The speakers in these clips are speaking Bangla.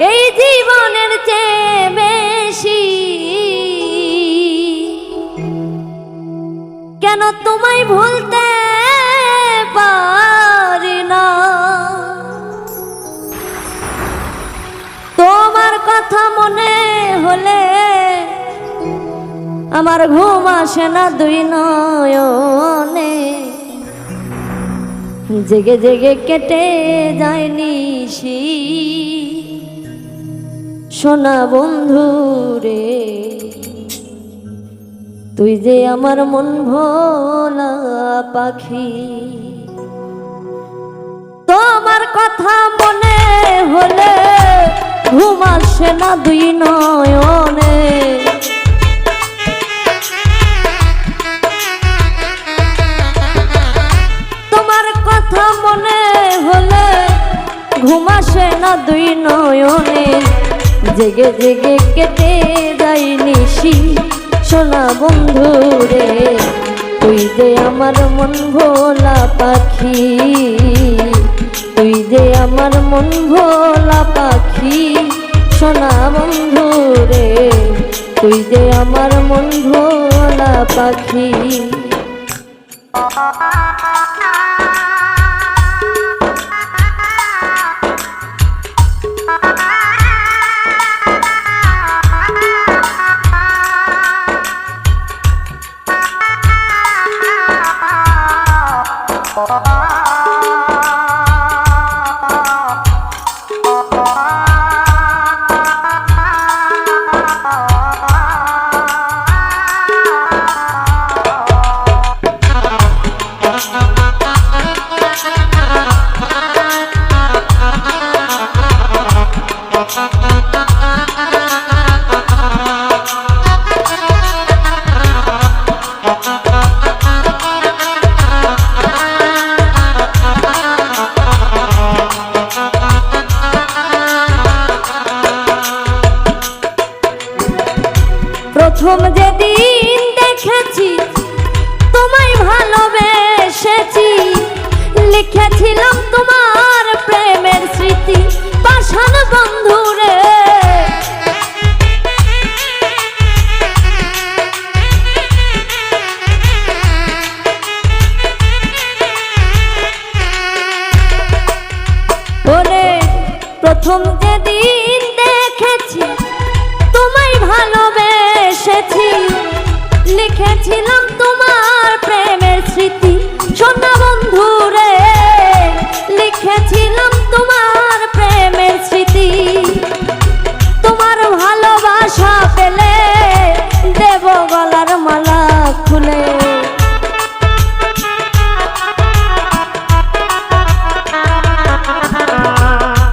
এই জীবনের চেয়ে বেশি কেন তোমায় ভুলতে পারি না। তোমার কথা মনে হলে আমার ঘুম আসে না দুই নয়নে, জেগে জেগে কেটে যায় নিশি। সোনা বন্ধু রে, তুই যে আমার মন ভোলা পাখি। তোমার কথা মনে হলে ঘুম আসে না দুই নয়নে, তোমার কথা মনে হলে ঘুম আসে না দুই নয়নে, জেগে জেগে কেটে যায় নিশি। সোনা বন্ধু রে, তুই যে আমার মন ভোলা পাখি, তুই যে আমার মন ভোলা পাখি। সোনা বন্ধু রে, তুই যে আমার মন ভোলা পাখি। প্রথম যেদিন দেখেছি তোমায় ভালোবেসেছি, লিখেছিলাম তোমার প্রেমের স্মৃতি পাষাণ বন্ধুরে। ওরে প্রথম যেদিন দেখেছি তোমায় ভালোবেসেছি, লিখেছিলাম তোমার প্রেমের স্মৃতি। সোনা বন্ধু রে, লিখেছিলাম তোমার প্রেমের স্মৃতি। তোমার ভালোবাসা পেলে দেব গলার মালা খুলে,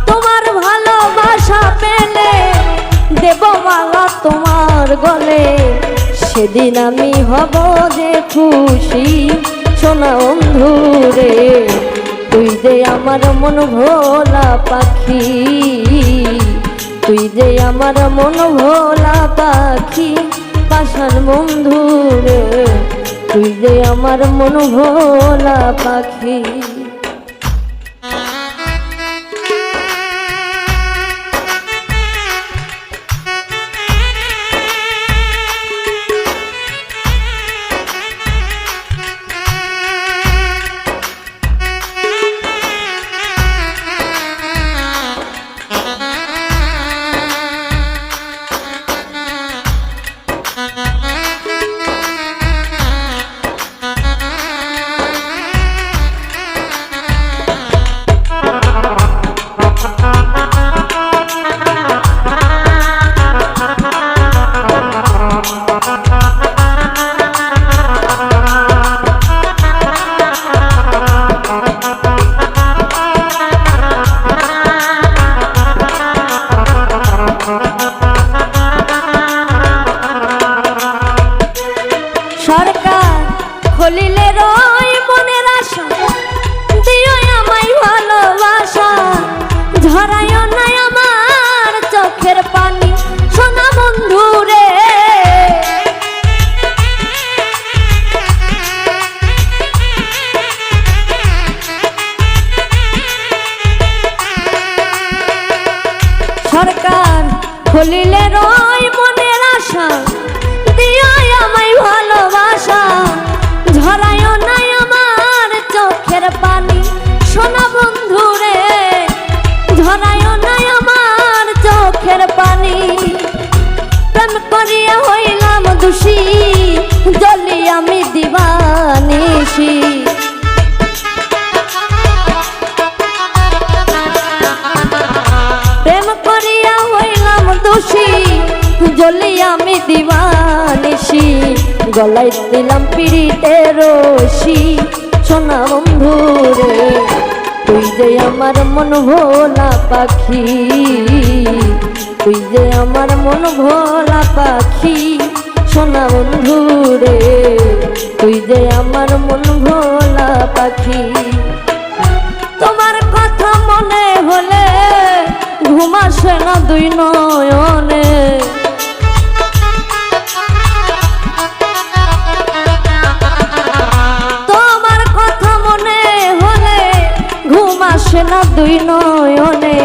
তোমার ভালোবাসা পেলে দেব মালা তোমার গলে। সেদিন আমি হব যে খুশি। সোনা বন্ধু রে, তুই যে আমার মন ভোলা পাখি, তুই যে আমার মন ভোলা পাখি। পাষাণ বন্ধু রে, তুই যে আমার মন ভোলা পাখি। সরকার খুলিলে রয় মনের আশা, দিয়াই আমায় ভালোবাসা, ঝরায়ও নাই আমার চোখের পানি সোনা বন্ধু রে, ঝরায়ও নাই আমার চোখের পানি। প্রেম করিয়া হইলাম দোষী, জ্বলি আমি দিবানিশি। প্রেম করিয়া হইলাম দোষী, জ্বলি আমি দিবানিশি। গলায় দিলাম পিড়িতের রশি সোনা বন্ধু রে, তুই যে আমার মন ভোলা পাখি, তুই যে আমার মন ভোলা পাখি সোনা বন্ধু রে, তুই যে আমার মন ভোলা পাখি। তোমার কথা মনে হলে ঘুম আসে না দুই নয়নে, তোমার কথা মনে হলে ঘুম আসে না দুই নয়নে,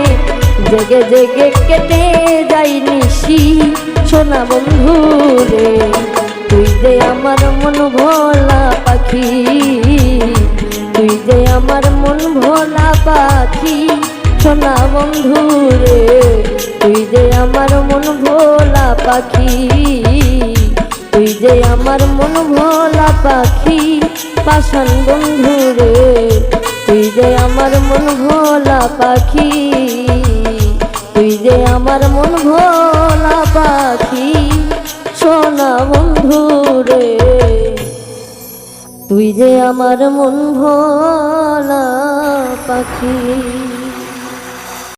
জেগে জেগে কেটে যাই নিশি সোনা বন্ধু রে, তুই যে আমার মন ভোলা পাখি, তুই যে আমার মন ভোলা পাখি সোনা বন্ধু রে, তুই যে আমার মন ভোলা পাখি, তুই যে আমার মন ভোলা পাখি পাষাণ বন্ধু রে, তুই যে আমার মন ভোলা পাখি, তুই যে আমার মন ভোলা পাখি সোনা বন্ধু রে, তুই যে আমার মন ভোলা পাখি।